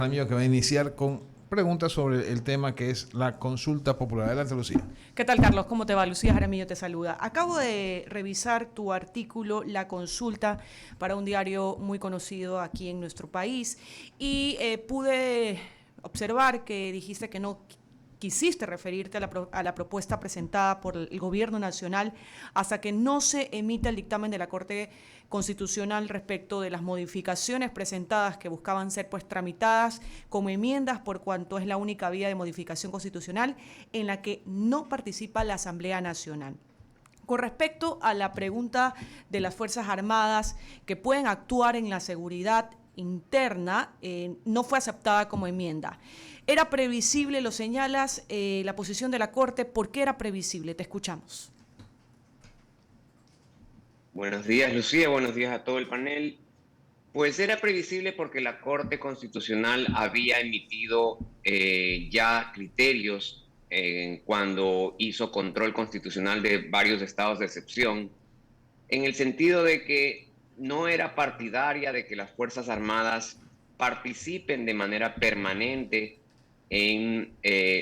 Amigo que va a iniciar con preguntas sobre el tema que es la consulta popular. Adelante, Lucía. ¿Qué tal, Carlos? ¿Cómo te va? Lucía Jaramillo te saluda. Acabo de revisar tu artículo, La Consulta, para un diario muy conocido aquí en nuestro país y pude observar que dijiste que no quisiste referirte a la propuesta presentada por el Gobierno Nacional hasta que no se emita el dictamen de la Corte Constitucional respecto de las modificaciones presentadas que buscaban ser tramitadas como enmiendas, por cuanto es la única vía de modificación constitucional en la que no participa la Asamblea Nacional. Con respecto a la pregunta de las Fuerzas Armadas que pueden actuar en la seguridad interna, no fue aceptada como enmienda. Era previsible, lo señalas, la posición de la Corte. ¿Por qué era previsible? Te escuchamos. Buenos días, Lucía. Buenos días a todo el panel. Pues era previsible porque la Corte Constitucional había emitido ya criterios cuando hizo control constitucional de varios estados de excepción, en el sentido de que no era partidaria de que las Fuerzas Armadas participen de manera permanente en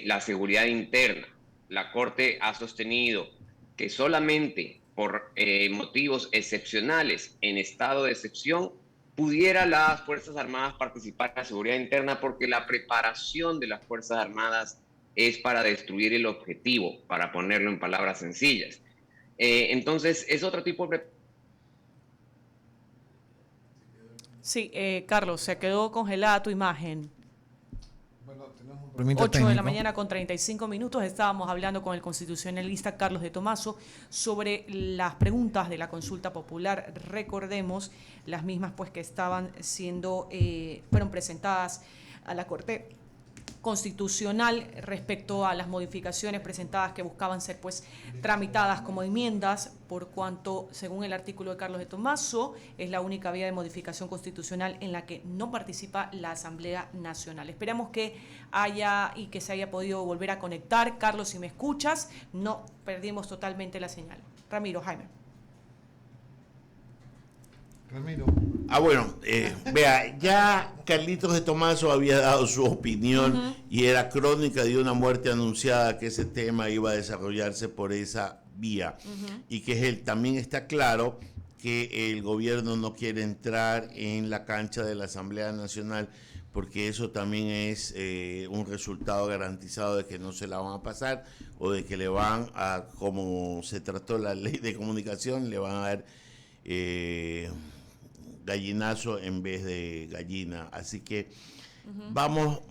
la seguridad interna. La Corte ha sostenido que solamente por motivos excepcionales, en estado de excepción, pudiera las Fuerzas Armadas participar en la seguridad interna, porque la preparación de las Fuerzas Armadas es para destruir el objetivo, para ponerlo en palabras sencillas. Entonces, es otro tipo de... Sí, Carlos, se quedó congelada tu imagen. Bueno, tenemos un problemita 8 técnico. de la mañana con 35 minutos. Estábamos hablando con el constitucionalista Carlos de Tomaso sobre las preguntas de la consulta popular. Recordemos las mismas que estaban fueron presentadas a la Corte Constitucional respecto a las modificaciones presentadas que buscaban ser tramitadas como enmiendas, por cuanto, según el artículo de Carlos de Tomaso, es la única vía de modificación constitucional en la que no participa la Asamblea Nacional. Esperamos que se haya podido volver a conectar. Carlos, si me escuchas, no perdimos totalmente la señal. Ramiro, Jaime. Ramiro. Bueno, vea, ya Carlitos de Tomaso había dado su opinión y era crónica de una muerte anunciada, que ese tema iba a desarrollarse por esa vía y que también está claro que el gobierno no quiere entrar en la cancha de la Asamblea Nacional, porque eso también es un resultado garantizado de que no se la van a pasar, o de que le van a, como se trató la ley de comunicación, le van a dar gallinazo en vez de gallina. Así que vamos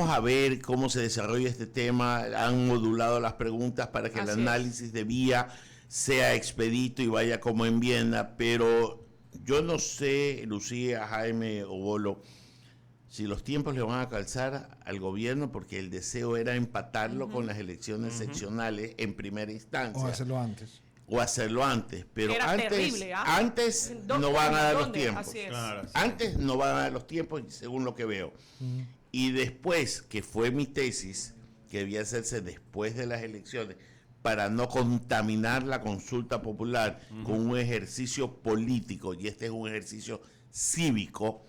a ver cómo se desarrolla este tema. Han modulado las preguntas para que el análisis de vía sea expedito y vaya como enmienda, pero yo no sé, Lucía, Jaime o Bolo, si los tiempos le van a calzar al gobierno, porque el deseo era empatarlo con las elecciones seccionales en primera instancia. O hacerlo antes, pero antes no van a dar los tiempos. Claro, antes no van a dar los tiempos, según lo que veo. Y después, que fue mi tesis, que debía hacerse después de las elecciones, para no contaminar la consulta popular con un ejercicio político, y este es un ejercicio cívico.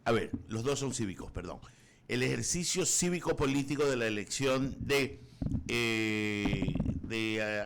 A ver, los dos son cívicos, perdón. El ejercicio cívico-político de la elección de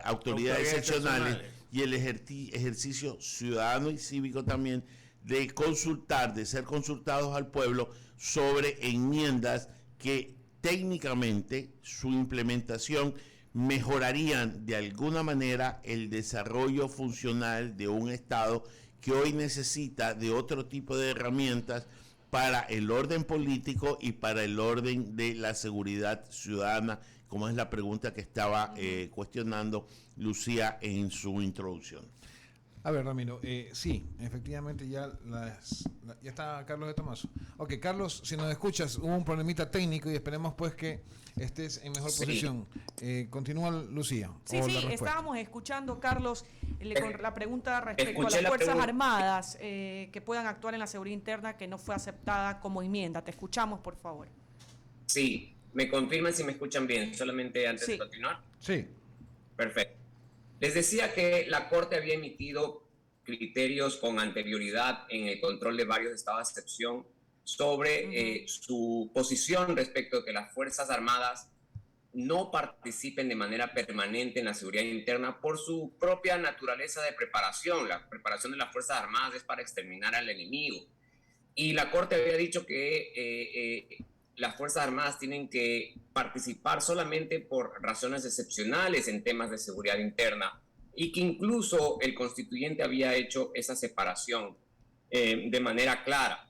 autoridades seccionales y el ejercicio ciudadano y cívico también de consultar, de ser consultados al pueblo sobre enmiendas que técnicamente su implementación mejorarían de alguna manera el desarrollo funcional de un Estado que hoy necesita de otro tipo de herramientas para el orden político y para el orden de la seguridad ciudadana, como es la pregunta que estaba cuestionando Lucía en su introducción. A ver, Ramiro, sí, efectivamente ya está Carlos de Tomaso. Ok, Carlos, si nos escuchas, hubo un problemita técnico y esperemos que estés en mejor posición. Continúa, Lucía. Sí, estábamos escuchando, Carlos, con la pregunta respecto a las Fuerzas Armadas que puedan actuar en la seguridad interna, que no fue aceptada como enmienda. Te escuchamos, por favor. Sí, me confirman si me escuchan bien, solamente antes de continuar. Sí. Perfecto. Les decía que la Corte había emitido criterios con anterioridad en el control de varios estados de excepción sobre su posición respecto de que las Fuerzas Armadas no participen de manera permanente en la seguridad interna por su propia naturaleza de preparación. La preparación de las Fuerzas Armadas es para exterminar al enemigo. Y la Corte había dicho que las Fuerzas Armadas tienen que participar solamente por razones excepcionales en temas de seguridad interna, y que incluso el constituyente había hecho esa separación de manera clara.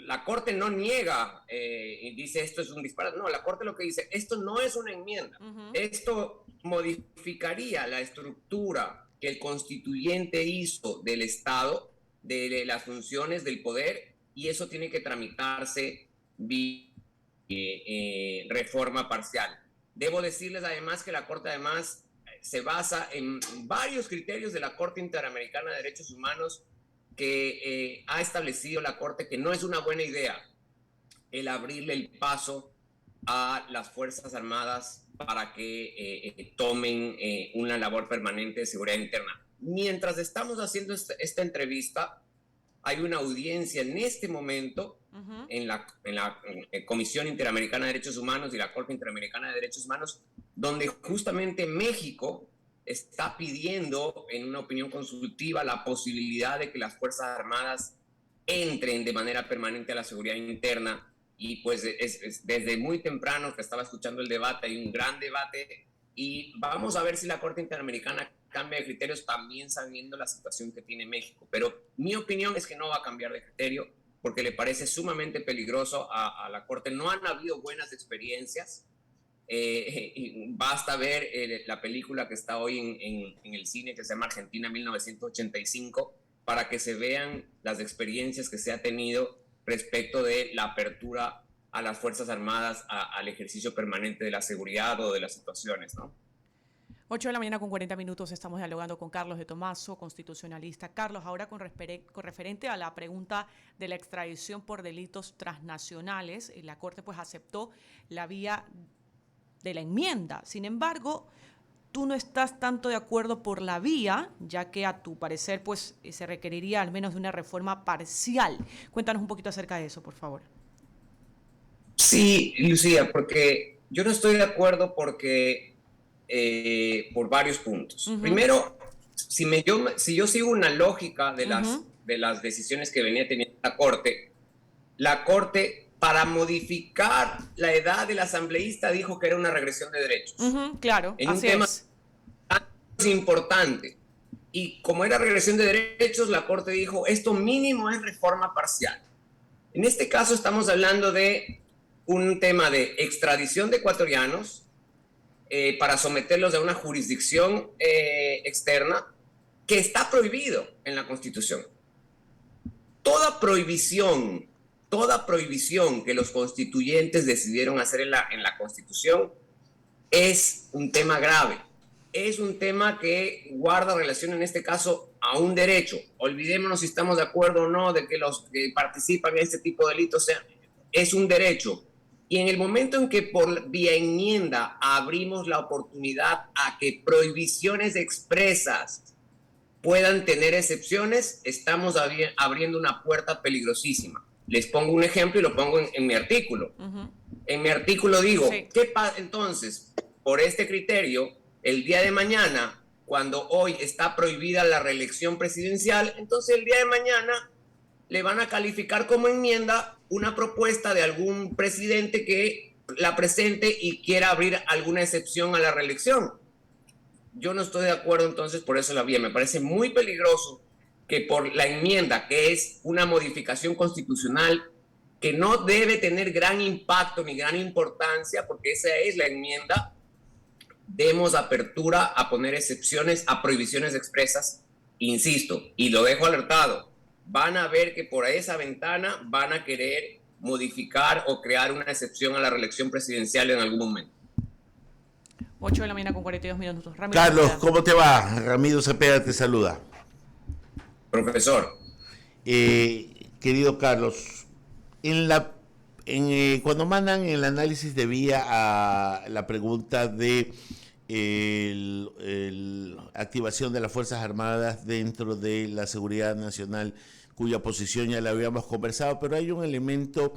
La Corte no niega y dice esto es un disparate. No, la Corte lo que dice, esto no es una enmienda. Esto modificaría la estructura que el constituyente hizo del Estado, de las funciones del poder, y eso tiene que tramitarse vía reforma parcial. Debo decirles además que la Corte además se basa en varios criterios de la Corte Interamericana de Derechos Humanos que ha establecido la Corte que no es una buena idea el abrirle el paso a las Fuerzas Armadas para que tomen una labor permanente de seguridad interna. Mientras estamos haciendo esta entrevista, hay una audiencia en este momento en la Comisión Interamericana de Derechos Humanos y la Corte Interamericana de Derechos Humanos, donde justamente México está pidiendo en una opinión consultiva la posibilidad de que las Fuerzas Armadas entren de manera permanente a la seguridad interna. Y pues desde muy temprano que estaba escuchando el debate, hay un gran debate, y vamos a ver si la Corte Interamericana cambia de criterios, también sabiendo la situación que tiene México. Pero mi opinión es que no va a cambiar de criterio porque le parece sumamente peligroso a la Corte. No han habido buenas experiencias. Basta ver la película que está hoy en el cine, que se llama Argentina 1985, para que se vean las experiencias que se ha tenido respecto de la apertura a las Fuerzas Armadas al ejercicio permanente de la seguridad o de las situaciones, ¿no? 8 de la mañana con 40 minutos, estamos dialogando con Carlos de Tomaso, constitucionalista. Carlos, ahora con referente a la pregunta de la extradición por delitos transnacionales, la Corte pues aceptó la vía de la enmienda. Sin embargo, tú no estás tanto de acuerdo por la vía, ya que a tu parecer pues se requeriría al menos de una reforma parcial. Cuéntanos un poquito acerca de eso, por favor. Sí, Lucía, porque yo no estoy de acuerdo porque por varios puntos. Primero, si yo sigo una lógica de las decisiones que venía teniendo la Corte para modificar la edad del asambleísta dijo que era una regresión de derechos. Claro, en así un tema es. Importante. Y como era regresión de derechos, la Corte dijo, esto mínimo es reforma parcial. En este caso estamos hablando de un tema de extradición de ecuatorianos para someterlos a una jurisdicción externa que está prohibido en la Constitución. Toda prohibición que los constituyentes decidieron hacer en la Constitución es un tema grave. Es un tema que guarda relación, en este caso, a un derecho. Olvidémonos si estamos de acuerdo o no de que los que participan en este tipo de delitos es un derecho. Y en el momento en que por vía enmienda abrimos la oportunidad a que prohibiciones expresas puedan tener excepciones, estamos abriendo una puerta peligrosísima. Les pongo un ejemplo y lo pongo en mi artículo. En mi artículo digo, sí. ¿Qué pasa entonces? Por este criterio, el día de mañana, cuando hoy está prohibida la reelección presidencial, entonces el día de mañana le van a calificar como enmienda una propuesta de algún presidente que la presente y quiera abrir alguna excepción a la reelección. Yo no estoy de acuerdo, entonces por eso la vía. Me parece muy peligroso que por la enmienda, que es una modificación constitucional que no debe tener gran impacto ni gran importancia, porque esa es la enmienda, demos apertura a poner excepciones a prohibiciones expresas. Insisto, y lo dejo alertado, van a ver que por esa ventana van a querer modificar o crear una excepción a la reelección presidencial en algún momento. 8 de la mañana con 42 minutos. Ramiro Carlos, Cepeda. ¿Cómo te va? Ramiro Cepeda te saluda. Profesor. Querido Carlos, cuando mandan el análisis de vía a la pregunta de activación de las Fuerzas Armadas dentro de la seguridad nacional, cuya posición ya la habíamos conversado, pero hay un elemento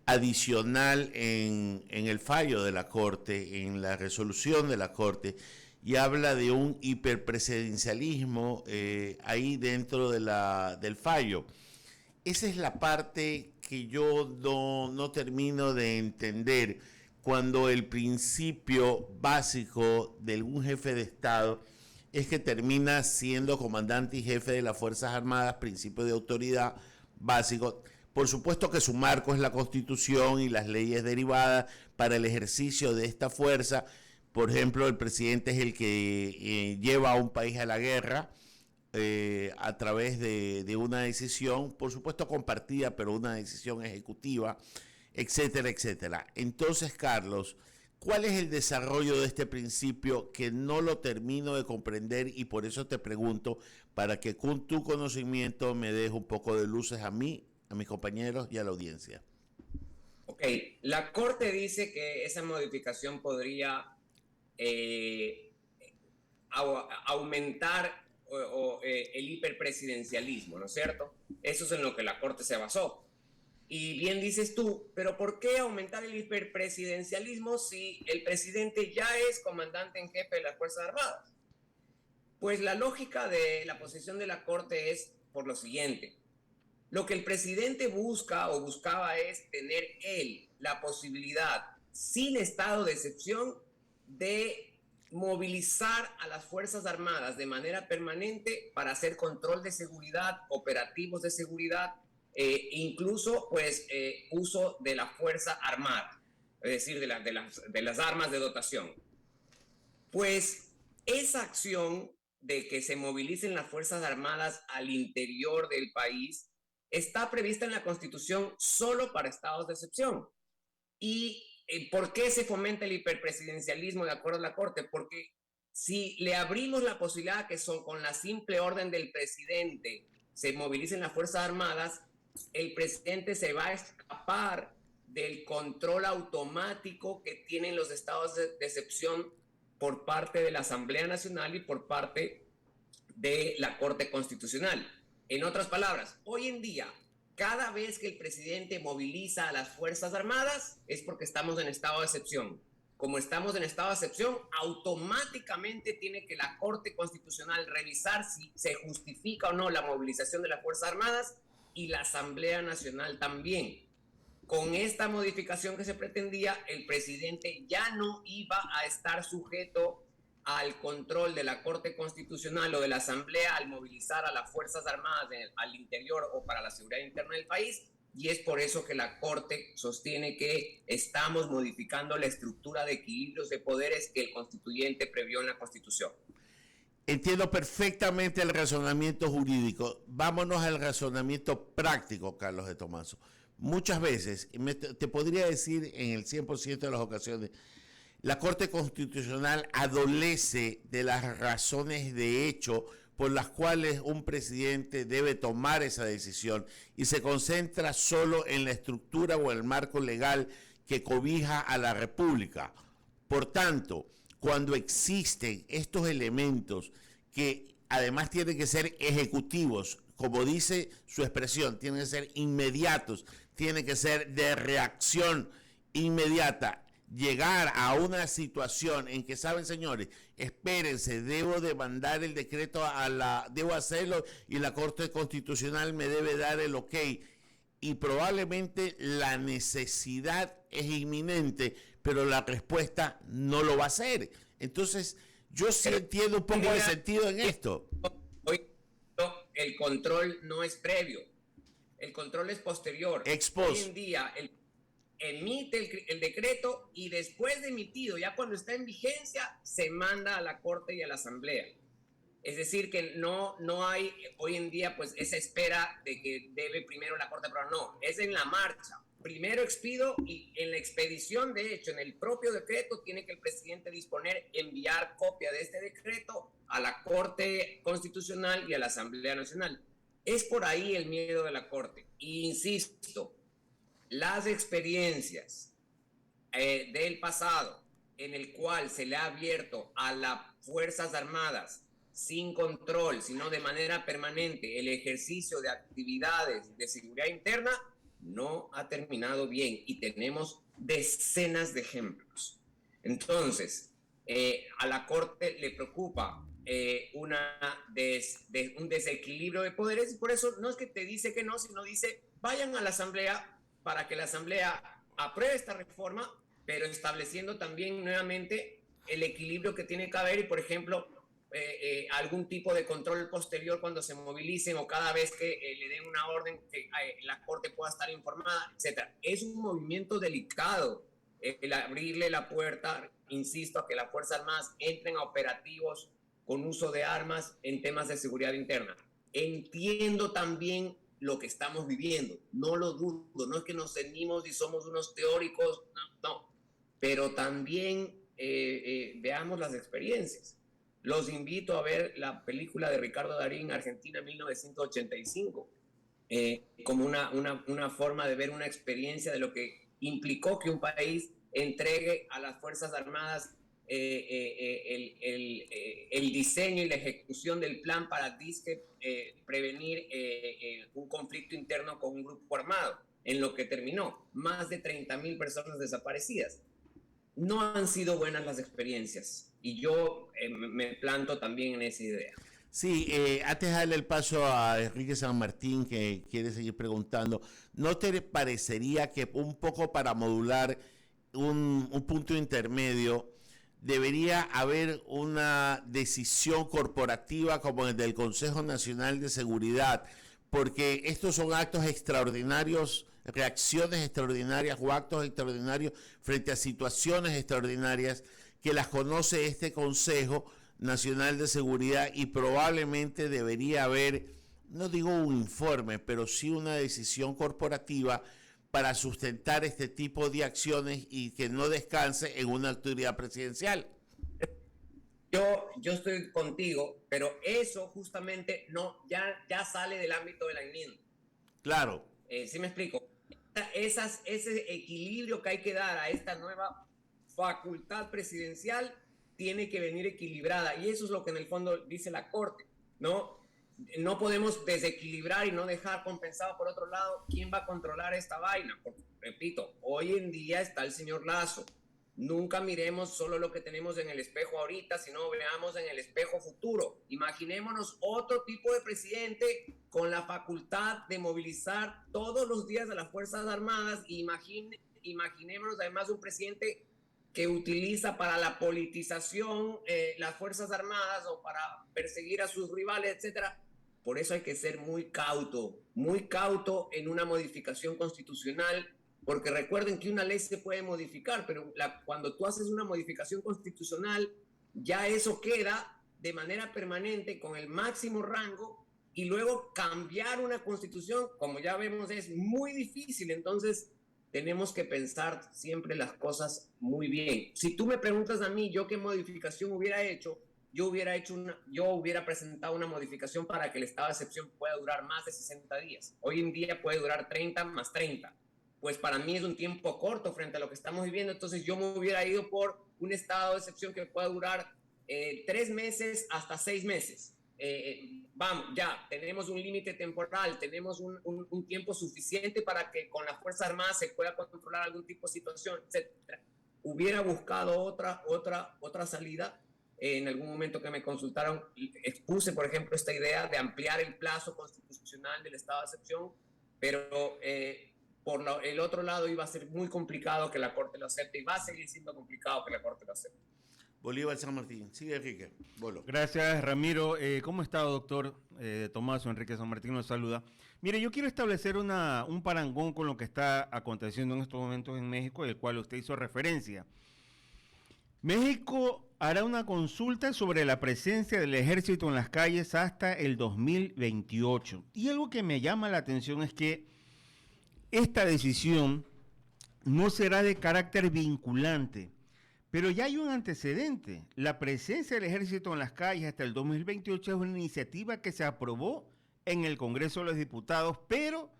adicional en el fallo de la Corte, en la resolución de la Corte, y habla de un hiperpresidencialismo ahí dentro de del fallo. Esa es la parte que yo no termino de entender, cuando el principio básico de un jefe de Estado es que termina siendo comandante y jefe de las Fuerzas Armadas, principio de autoridad básico. Por supuesto que su marco es la Constitución y las leyes derivadas para el ejercicio de esta fuerza. Por ejemplo, el presidente es el que lleva a un país a la guerra a través de una decisión, por supuesto compartida, pero una decisión ejecutiva, etcétera, etcétera. Entonces, Carlos, ¿cuál es el desarrollo de este principio que no lo termino de comprender? Y por eso te pregunto, para que con tu conocimiento me des un poco de luces a mí, a mis compañeros y a la audiencia. Ok, la Corte dice que esa modificación podría aumentar el hiperpresidencialismo, ¿no es cierto? Eso es en lo que la Corte se basó. Y bien dices tú, pero ¿por qué aumentar el hiperpresidencialismo si el presidente ya es comandante en jefe de las Fuerzas Armadas? Pues la lógica de la posición de la Corte es por lo siguiente. Lo que el presidente busca o buscaba es tener él la posibilidad, sin estado de excepción, de movilizar a las Fuerzas Armadas de manera permanente para hacer control de seguridad, operativos de seguridad, incluso pues uso de la Fuerza Armada, es decir, de las armas de dotación. Pues esa acción de que se movilicen las Fuerzas Armadas al interior del país está prevista en la Constitución solo para estados de excepción. ¿Y por qué se fomenta el hiperpresidencialismo de acuerdo a la Corte? Porque si le abrimos la posibilidad que con la simple orden del presidente se movilicen las Fuerzas Armadas, el presidente se va a escapar del control automático que tienen los estados de excepción por parte de la Asamblea Nacional y por parte de la Corte Constitucional. En otras palabras, hoy en día, cada vez que el presidente moviliza a las Fuerzas Armadas es porque estamos en estado de excepción. Como estamos en estado de excepción, automáticamente tiene que la Corte Constitucional revisar si se justifica o no la movilización de las Fuerzas Armadas, y la Asamblea Nacional también. Con esta modificación que se pretendía, el presidente ya no iba a estar sujeto al control de la Corte Constitucional o de la Asamblea al movilizar a las Fuerzas Armadas al interior o para la seguridad interna del país, y es por eso que la Corte sostiene que estamos modificando la estructura de equilibrios de poderes que el constituyente previó en la Constitución. Entiendo perfectamente el razonamiento jurídico. Vámonos al razonamiento práctico, Carlos de Tomaso. Muchas veces, te podría decir en el 100% de las ocasiones, la Corte Constitucional adolece de las razones de hecho por las cuales un presidente debe tomar esa decisión y se concentra solo en la estructura o el marco legal que cobija a la República. Por tanto, cuando existen estos elementos que además tienen que ser ejecutivos, como dice su expresión, tienen que ser inmediatos, tienen que ser de reacción inmediata, llegar a una situación en que saben, señores, espérense, debo de mandar el decreto debo hacerlo y la Corte Constitucional me debe dar el ok, y probablemente la necesidad es inminente, pero la respuesta no lo va a hacer. Entonces, yo sí entiendo un poco de sentido en esto. Hoy el control no es previo, el control es posterior. Hoy en día emite el decreto y después de emitido, ya cuando está en vigencia, se manda a la Corte y a la Asamblea. Es decir, que no hay hoy en día pues esa espera de que debe primero la Corte, pero no, es en la marcha. Primero expido y en la expedición, de hecho, en el propio decreto, tiene que el presidente disponer, enviar copia de este decreto a la Corte Constitucional y a la Asamblea Nacional. Es por ahí el miedo de la Corte. Y insisto, las experiencias del pasado en el cual se le ha abierto a las Fuerzas Armadas sin control, sino de manera permanente, el ejercicio de actividades de seguridad interna no ha terminado bien y tenemos decenas de ejemplos. Entonces, a la Corte le preocupa un desequilibrio de poderes, y por eso no es que te dice que no, sino dice vayan a la Asamblea para que la Asamblea apruebe esta reforma, pero estableciendo también nuevamente el equilibrio que tiene que haber y, por ejemplo, algún tipo de control posterior cuando se movilicen o cada vez que le den una orden que la Corte pueda estar informada, etc. Es un movimiento delicado el abrirle la puerta, insisto, a que las Fuerzas Armadas entren a operativos con uso de armas en temas de seguridad interna. Entiendo también lo que estamos viviendo, no lo dudo, no es que nos ceñimos y somos unos teóricos, no, pero también veamos las experiencias. Los invito a ver la película de Ricardo Darín, Argentina 1985, como una forma de ver una experiencia de lo que implicó que un país entregue a las Fuerzas Armadas el diseño y la ejecución del plan para prevenir un conflicto interno con un grupo armado, en lo que terminó más de 30.000 personas desaparecidas. No han sido buenas las experiencias y yo me planto también en esa idea. Sí, antes de darle el paso a Enrique San Martín, que quiere seguir preguntando, ¿no te parecería que un poco para modular un punto intermedio debería haber una decisión corporativa como el del Consejo Nacional de Seguridad? Porque estos son actos extraordinarios, reacciones extraordinarias o actos extraordinarios frente a situaciones extraordinarias que las conoce este Consejo Nacional de Seguridad, y probablemente debería haber, no digo un informe, pero sí una decisión corporativa para sustentar este tipo de acciones y que no descanse en una autoridad presidencial. Yo estoy contigo, pero eso justamente ya sale del ámbito de la enmienda. Claro. ¿Sí me explico? Ese equilibrio que hay que dar a esta nueva facultad presidencial tiene que venir equilibrada, y eso es lo que en el fondo dice la Corte, ¿no? No podemos desequilibrar y no dejar compensado por otro lado quién va a controlar esta vaina. Porque, repito, hoy en día está el señor Lazo. Nunca miremos solo lo que tenemos en el espejo ahorita, sino veamos en el espejo futuro. Imaginémonos otro tipo de presidente con la facultad de movilizar todos los días a las Fuerzas Armadas, y imaginémonos además un presidente que utiliza para la politización las Fuerzas Armadas o para perseguir a sus rivales, etcétera. Por eso hay que ser muy cauto en una modificación constitucional, porque recuerden que una ley se puede modificar, pero cuando tú haces una modificación constitucional, ya eso queda de manera permanente con el máximo rango, y luego cambiar una constitución, como ya vemos, es muy difícil. Entonces tenemos que pensar siempre las cosas muy bien. Si tú me preguntas a mí, ¿yo qué modificación hubiera hecho? Yo hubiera presentado una modificación para que el estado de excepción pueda durar más de 60 días. Hoy en día puede durar 30 más 30. Pues para mí es un tiempo corto frente a lo que estamos viviendo. Entonces yo me hubiera ido por un estado de excepción que pueda durar 3 meses hasta 6 meses. Vamos, ya tenemos un límite temporal, tenemos un tiempo suficiente para que con las Fuerzas Armadas se pueda controlar algún tipo de situación, etc. Hubiera buscado otra salida. En algún momento que me consultaron, expuse, por ejemplo, esta idea de ampliar el plazo constitucional del estado de excepción, pero por el otro lado iba a ser muy complicado que la Corte lo acepte, y va a seguir siendo complicado que la Corte lo acepte. Bolívar San Martín. Sigue, Enrique. Bolo. Gracias, Ramiro. ¿Cómo está, doctor Tomás? Enrique San Martín nos saluda. Mire, yo quiero establecer un parangón con lo que está aconteciendo en estos momentos en México, del cual usted hizo referencia. México hará una consulta sobre la presencia del ejército en las calles hasta el 2028. Y algo que me llama la atención es que esta decisión no será de carácter vinculante, pero ya hay un antecedente. La presencia del ejército en las calles hasta el 2028 es una iniciativa que se aprobó en el Congreso de los Diputados, pero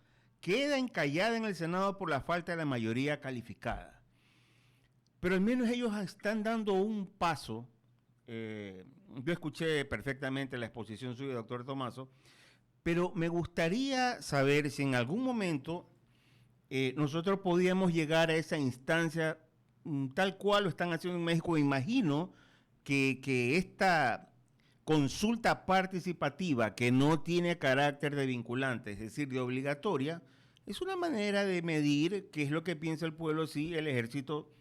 queda encallada en el Senado por la falta de la mayoría calificada. Pero al menos ellos están dando un paso Yo escuché perfectamente la exposición suya, doctor Tomaso, pero me gustaría saber si en algún momento nosotros podíamos llegar a esa instancia tal cual lo están haciendo en México. Imagino que esta consulta participativa que no tiene carácter de vinculante, es decir, de obligatoria, es una manera de medir qué es lo que piensa el pueblo si el ejército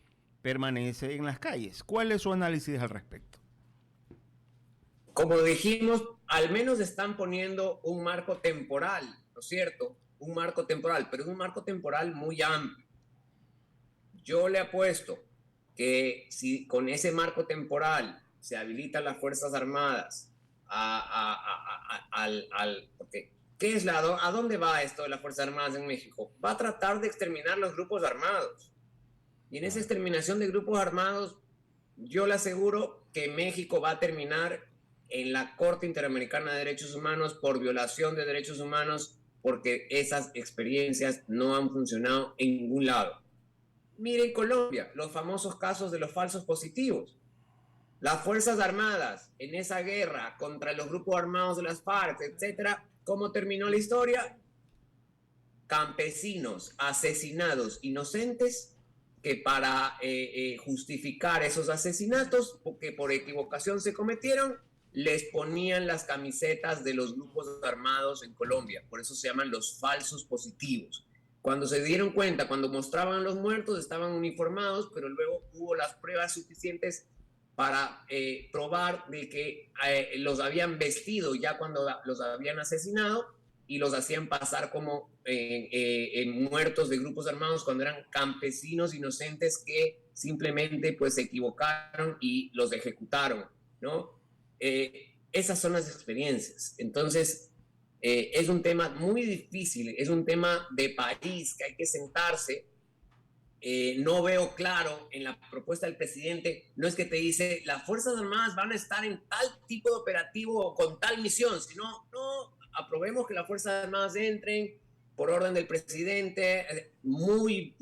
permanece en las calles. ¿Cuál es su análisis al respecto? Como dijimos, al menos están poniendo un marco temporal, ¿no es cierto? Un marco temporal, pero es un marco temporal muy amplio. Yo le apuesto que si con ese marco temporal se habilitan las Fuerzas Armadas porque ¿qué es ¿a dónde va esto de las Fuerzas Armadas en México? Va a tratar de exterminar los grupos armados. Y en esa exterminación de grupos armados, yo le aseguro que México va a terminar en la Corte Interamericana de Derechos Humanos por violación de derechos humanos, porque esas experiencias no han funcionado en ningún lado. Miren Colombia, los famosos casos de los falsos positivos. Las Fuerzas Armadas en esa guerra contra los grupos armados de las FARC, etcétera, ¿cómo terminó la historia? Campesinos asesinados inocentes que para justificar esos asesinatos que por equivocación se cometieron, les ponían las camisetas de los grupos armados en Colombia. Por eso se llaman los falsos positivos. Cuando se dieron cuenta, cuando mostraban los muertos, estaban uniformados, pero luego hubo las pruebas suficientes para probar de que los habían vestido ya cuando los habían asesinado y los hacían pasar como muertos de grupos armados cuando eran campesinos inocentes que simplemente pues se equivocaron y los ejecutaron, ¿no? Esas son las experiencias. Entonces, es un tema muy difícil, es un tema de país que hay que sentarse. No veo claro en la propuesta del presidente, no es que te dice las Fuerzas Armadas van a estar en tal tipo de operativo o con tal misión, sino, no, aprobemos que las Fuerzas Armadas entren por orden del presidente, muy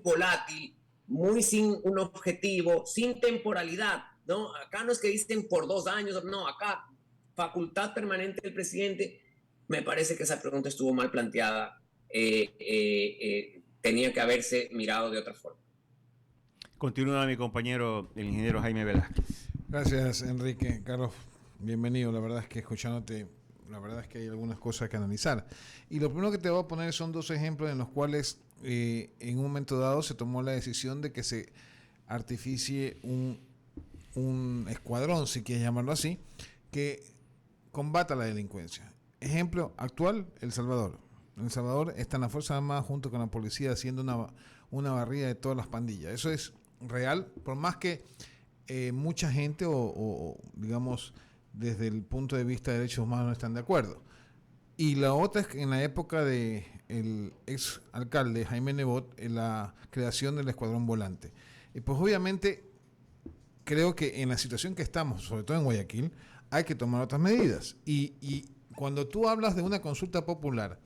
volátil, muy sin un objetivo, sin temporalidad, ¿no? Acá no es que dicen por 2 años, no, acá facultad permanente del presidente. Me parece que esa pregunta estuvo mal planteada. Tenía que haberse mirado de otra forma. Continúa mi compañero, el ingeniero Jaime Velázquez. Gracias, Enrique. Carlos, bienvenido. La verdad es que escuchándote, la verdad es que hay algunas cosas que analizar. Y lo primero que te voy a poner son 2 ejemplos en los cuales en un momento dado se tomó la decisión de que se artificie un escuadrón, si quieres llamarlo así, que combata la delincuencia. Ejemplo actual, El Salvador. En El Salvador están las Fuerzas Armadas junto con la policía haciendo una barrida de todas las pandillas. Eso es real, por más que mucha gente o digamos desde el punto de vista de derechos humanos no están de acuerdo. Y la otra es que en la época de el ex alcalde Jaime Nebot, en la creación del Escuadrón Volante. Pues obviamente creo que en la situación que estamos, sobre todo en Guayaquil, hay que tomar otras medidas. Y cuando tú hablas de una consulta popular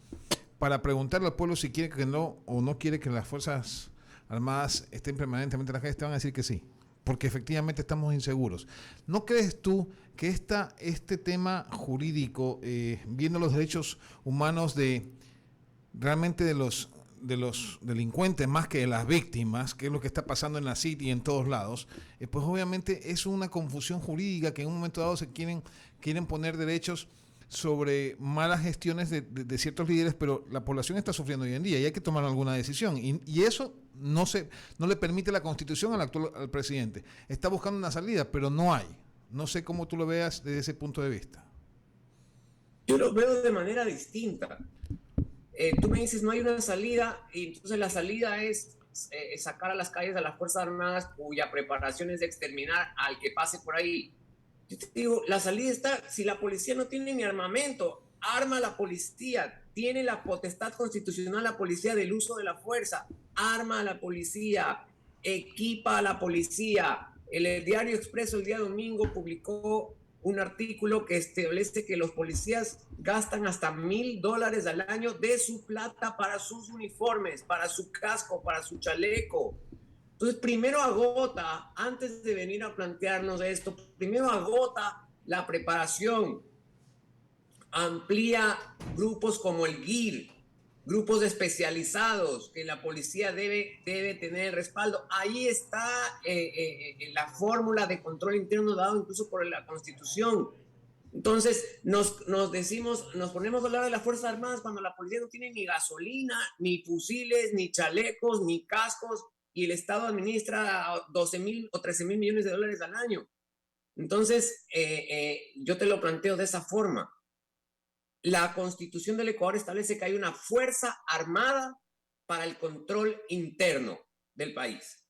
para preguntarle al pueblo si quiere que no o no quiere que las Fuerzas Armadas estén permanentemente en las calles, te van a decir que sí, porque efectivamente estamos inseguros. ¿No crees tú que este tema jurídico, viendo los derechos humanos realmente de los delincuentes más que de las víctimas, que es lo que está pasando en la CIT y en todos lados, pues obviamente es una confusión jurídica que en un momento dado quieren poner derechos sobre malas gestiones de ciertos líderes, pero la población está sufriendo hoy en día y hay que tomar alguna decisión. Y eso no le permite la Constitución al presidente. Está buscando una salida, pero no hay. No sé cómo tú lo veas desde ese punto de vista. Yo lo veo de manera distinta. Tú me dices, no hay una salida, y entonces la salida es sacar a las calles a las Fuerzas Armadas cuya preparación es de exterminar al que pase por ahí. Yo te digo, la salida está, si la policía no tiene ni armamento, arma a la policía, tiene la potestad constitucional la policía del uso de la fuerza, arma a la policía, equipa a la policía. El Diario Expreso el día domingo publicó un artículo que establece que los policías gastan hasta $1,000 al año de su plata para sus uniformes, para su casco, para su chaleco. Entonces, primero agota, antes de venir a plantearnos esto, primero agota la preparación, amplía grupos como el GIR, grupos especializados que la policía debe tener respaldo. Ahí está la fórmula de control interno dado incluso por la Constitución. Entonces nos ponemos a hablar de las Fuerzas Armadas cuando la policía no tiene ni gasolina, ni fusiles, ni chalecos, ni cascos, y el Estado administra 12,000 o 13,000 millones de dólares al año. Entonces, yo te lo planteo de esa forma. La Constitución del Ecuador establece que hay una Fuerza Armada para el control interno del país.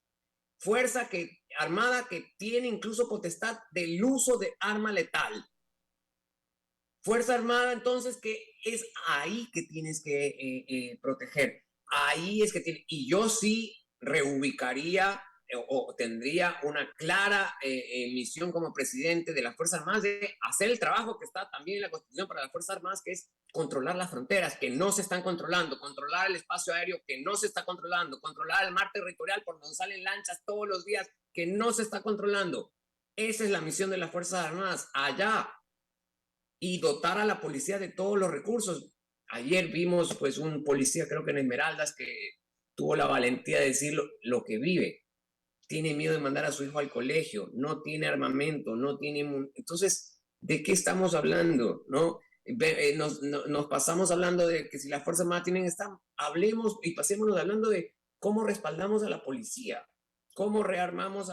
Fuerza armada que tiene incluso potestad del uso de arma letal. Fuerza Armada, entonces, que es ahí que tienes que proteger. Ahí es que tiene. Y yo sí reubicaría o tendría una clara misión como presidente de las Fuerzas Armadas de hacer el trabajo que está también en la Constitución para las Fuerzas Armadas, que es controlar las fronteras que no se están controlando, controlar el espacio aéreo que no se está controlando, controlar el mar territorial por donde salen lanchas todos los días que no se está controlando. Esa es la misión de las Fuerzas Armadas, allá. Y dotar a la policía de todos los recursos. Ayer vimos pues un policía, creo que en Esmeraldas, que tuvo la valentía de decir lo que vive. Tiene miedo de mandar a su hijo al colegio, no tiene armamento, no tiene... Entonces, ¿de qué estamos hablando? ¿No? Nos pasamos hablando de que si las Fuerzas Armadas tienen hablemos y pasémonos hablando de cómo respaldamos a la policía, cómo rearmamos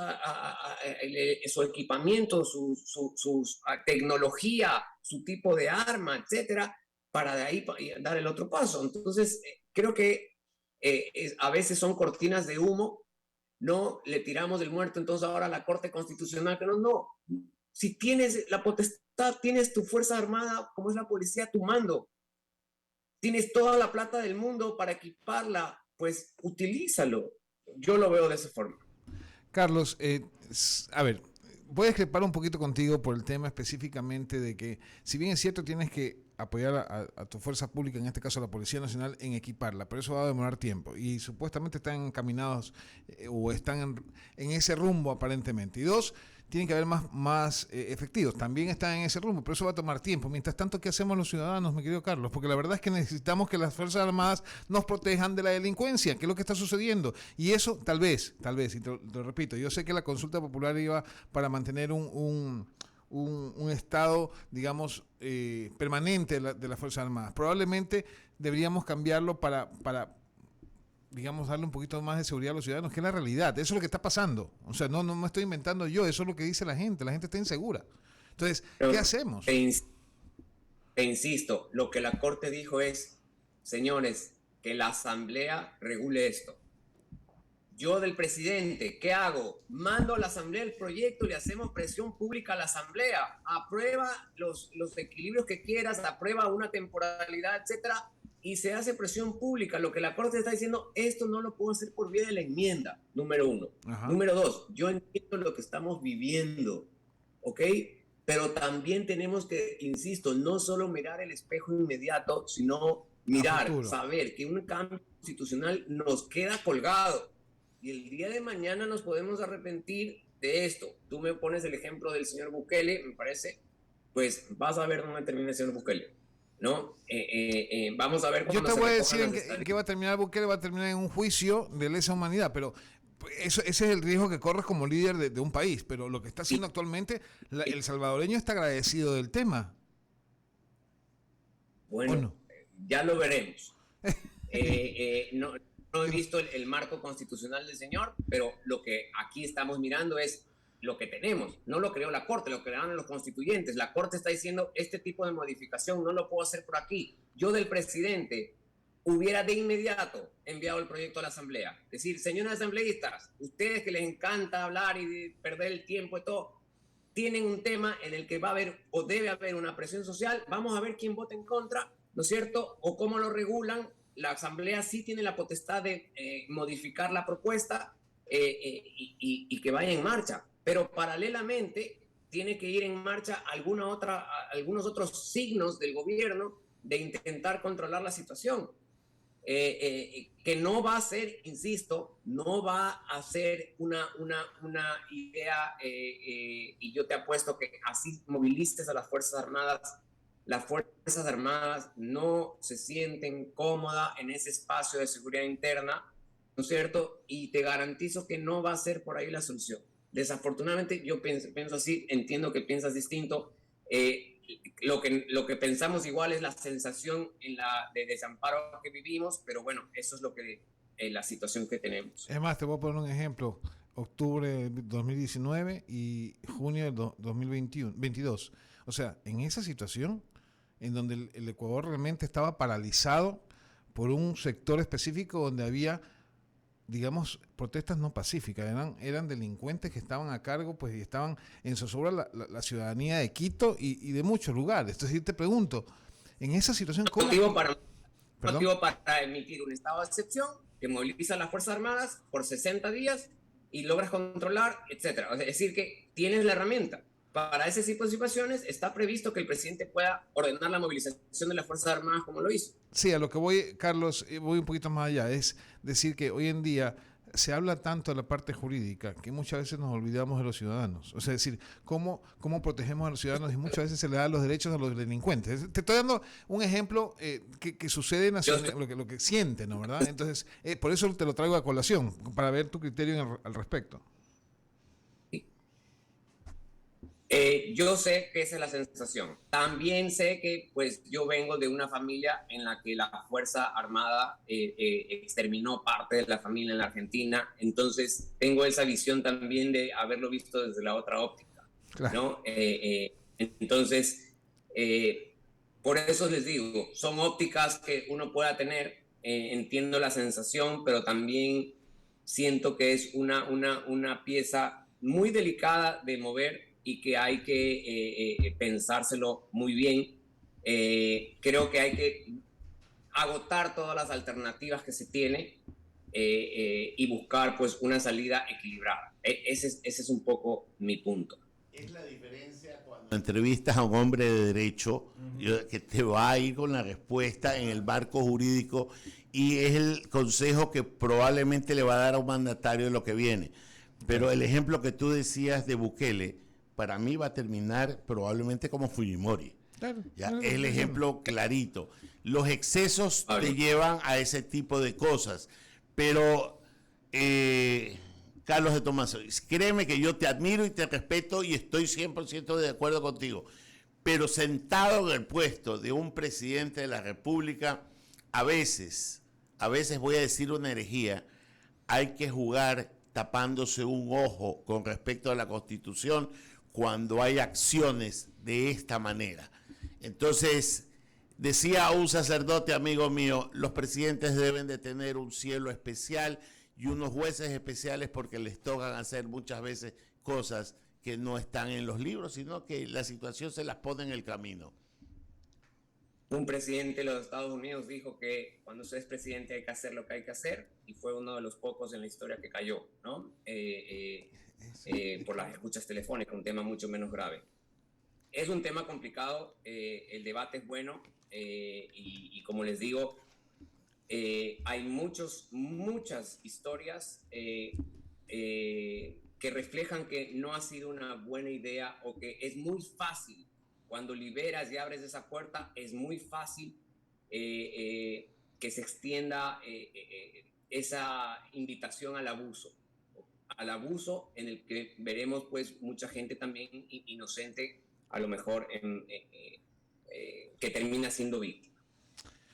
su equipamiento, su tecnología, su tipo de arma, etcétera, para de ahí dar el otro paso. Entonces, creo que a veces son cortinas de humo, no le tiramos el muerto entonces ahora a la Corte Constitucional, que no. Si tienes la potestad, tienes tu Fuerza Armada, como es la policía, a tu mando, tienes toda la plata del mundo para equiparla, pues utilízalo. Yo lo veo de esa forma. Carlos, a ver, voy a discrepar un poquito contigo por el tema específicamente de que, si bien es cierto, tienes que apoyar a tu fuerza pública, en este caso a la Policía Nacional, en equiparla, pero eso va a demorar tiempo y supuestamente están encaminados o están en ese rumbo aparentemente. Y dos, tienen que haber más efectivos, también están en ese rumbo, pero eso va a tomar tiempo. Mientras tanto, ¿qué hacemos los ciudadanos, mi querido Carlos? Porque la verdad es que necesitamos que las Fuerzas Armadas nos protejan de la delincuencia, que es lo que está sucediendo. Y eso, tal vez, y te lo repito, yo sé que la consulta popular iba para mantener un estado, digamos, permanente de las Fuerzas Armadas. Probablemente deberíamos cambiarlo para digamos, darle un poquito más de seguridad a los ciudadanos, que es la realidad. Eso es lo que está pasando. O sea, no me estoy inventando yo, eso es lo que dice la gente. La gente está insegura. Entonces, ¿qué hacemos? Te insisto, lo que la Corte dijo es, señores, que la Asamblea regule esto. Yo del presidente, ¿qué hago? Mando a la Asamblea el proyecto, le hacemos presión pública a la Asamblea, aprueba los equilibrios que quieras, aprueba una temporalidad, etcétera, y se hace presión pública. Lo que la Corte está diciendo, esto no lo puedo hacer por vía de la enmienda, número uno. Ajá. Número dos, yo entiendo lo que estamos viviendo, ¿ok? Pero también tenemos que, insisto, no solo mirar el espejo inmediato, sino mirar, saber que un cambio constitucional nos queda colgado. Y el día de mañana nos podemos arrepentir de esto. Tú me pones el ejemplo del señor Bukele, me parece, pues vas a ver dónde termina el señor Bukele, ¿no? Vamos a ver. Yo te voy a decir en qué va a terminar Bukele, va a terminar en un juicio de lesa humanidad, pero ese es el riesgo que corres como líder de un país. Pero lo que está haciendo actualmente, el salvadoreño está agradecido del tema. Bueno, ya lo veremos. No he visto el marco constitucional del señor, pero lo que aquí estamos mirando es lo que tenemos. No lo creó la Corte, lo crearon los constituyentes. La Corte está diciendo, este tipo de modificación no lo puedo hacer por aquí. Yo del presidente hubiera de inmediato enviado el proyecto a la Asamblea. Es decir, señores asambleístas, ustedes que les encanta hablar y perder el tiempo y todo, tienen un tema en el que va a haber o debe haber una presión social. Vamos a ver quién vota en contra, ¿no es cierto? O cómo lo regulan. La Asamblea sí tiene la potestad de modificar la propuesta y que vaya en marcha, pero paralelamente tiene que ir en marcha algunos otros signos del gobierno de intentar controlar la situación. que no va a ser, insisto, no va a ser una idea, y yo te apuesto que así movilices a las Fuerzas Armadas no se sienten cómodas en ese espacio de seguridad interna, ¿no es cierto? Y te garantizo que no va a ser por ahí la solución. Desafortunadamente yo pienso así, entiendo que piensas distinto. Lo que pensamos igual es la sensación de desamparo que vivimos, pero bueno, eso es la situación que tenemos. Es más, te voy a poner un ejemplo. Octubre de 2019 y junio del 2022. O sea, en esa situación en donde el Ecuador realmente estaba paralizado por un sector específico donde había, digamos, protestas no pacíficas, eran delincuentes que estaban a cargo, pues, y estaban en zozobra la ciudadanía de Quito y de muchos lugares. Entonces, te pregunto, en esa situación, ¿cómo? Motivo para emitir un estado de excepción que moviliza a las Fuerzas Armadas por 60 días y logras controlar, etcétera. Es decir, que tienes la herramienta. Para ese tipo de situaciones está previsto que el presidente pueda ordenar la movilización de las Fuerzas Armadas como lo hizo. Sí, a lo que voy, Carlos, voy un poquito más allá. Es decir que hoy en día se habla tanto de la parte jurídica que muchas veces nos olvidamos de los ciudadanos. O sea, es decir, cómo protegemos a los ciudadanos y muchas veces se le da los derechos a los delincuentes. Te estoy dando un ejemplo que sucede en lo que sienten, ¿no? ¿Verdad? Entonces, por eso te lo traigo a colación, para ver tu criterio al respecto. Yo sé que esa es la sensación. También sé que pues yo vengo de una familia en la que la Fuerza Armada exterminó parte de la familia en la Argentina. Entonces tengo esa visión también de haberlo visto desde la otra óptica, claro, ¿no? Entonces, por eso les digo, son ópticas que uno pueda tener. Entiendo la sensación, pero también siento que es una pieza muy delicada de mover y que hay que pensárselo muy bien. Creo que hay que agotar todas las alternativas que se tiene y buscar pues una salida equilibrada. Ese es un poco mi punto. Es la diferencia cuando entrevistas a un hombre de derecho que te va a ir con la respuesta en el marco jurídico y es el consejo que probablemente le va a dar a un mandatario de lo que viene. Pero el ejemplo que tú decías de Bukele, para mí va a terminar probablemente como Fujimori. Claro, es el ejemplo clarito. Los excesos te llevan a ese tipo de cosas. Pero, Carlos de Tomaso, créeme que yo te admiro y te respeto y estoy 100% de acuerdo contigo. Pero sentado en el puesto de un presidente de la República, a veces voy a decir una herejía, hay que jugar tapándose un ojo con respecto a la Constitución cuando hay acciones de esta manera. Entonces, decía un sacerdote amigo mío, los presidentes deben de tener un cielo especial y unos jueces especiales porque les tocan hacer muchas veces cosas que no están en los libros, sino que la situación se las pone en el camino. Un presidente de los Estados Unidos dijo que cuando usted es presidente hay que hacer lo que hay que hacer, y fue uno de los pocos en la historia que cayó, ¿no? Por las escuchas telefónicas, un tema mucho menos grave. Es un tema complicado, el debate es bueno, y como les digo, hay muchas historias que reflejan que no ha sido una buena idea o que es muy fácil. Cuando liberas y abres esa puerta, es muy fácil que se extienda esa invitación al abuso en el que veremos pues mucha gente también inocente, a lo mejor que termina siendo víctima.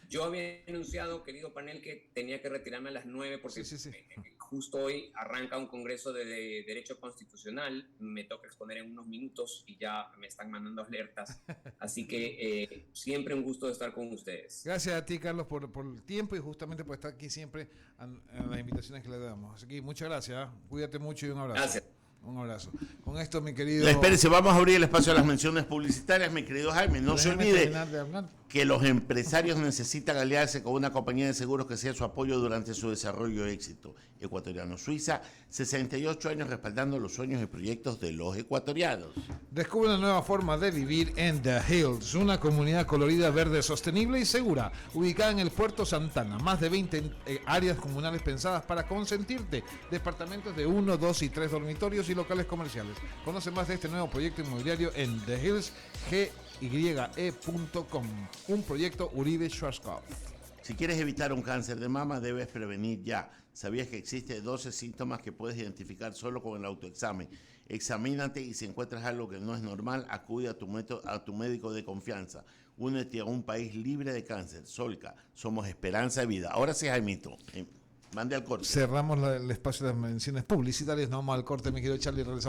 Yo había anunciado, querido panel, que tenía que retirarme a las 9 porque justo hoy arranca un congreso de Derecho Constitucional. Me toca exponer en unos minutos y ya me están mandando alertas. Así que siempre un gusto de estar con ustedes. Gracias a ti, Carlos, por el tiempo y justamente por estar aquí siempre a las invitaciones que le damos. Así que muchas gracias. Cuídate mucho y un abrazo. Gracias. Un abrazo. Con esto, mi querido... Espérense, vamos a abrir el espacio a las menciones publicitarias, mi querido Jaime. No se olvide que los empresarios necesitan aliarse con una compañía de seguros que sea su apoyo durante su desarrollo y éxito. Ecuatoriano Suiza, 68 años respaldando los sueños y proyectos de los ecuatorianos. Descubre una nueva forma de vivir en The Hills, una comunidad colorida, verde, sostenible y segura, ubicada en el Puerto Santana. Más de 20 áreas comunales pensadas para consentirte, departamentos de 1, 2 y 3 dormitorios y locales comerciales. Conoce más de este nuevo proyecto inmobiliario en thehillsgye.com, un proyecto Uribe Schwarzkopf. Si quieres evitar un cáncer de mama, debes prevenir ya. ¿Sabías que existen 12 síntomas que puedes identificar solo con el autoexamen? Examínate y si encuentras algo que no es normal, acude a tu médico de confianza. Únete a un país libre de cáncer. Solca, somos esperanza de vida. Ahora sí, Jaimito, mande al corte. Cerramos el espacio de las menciones publicitarias, no vamos al corte, mi querido Charlie, regresamos.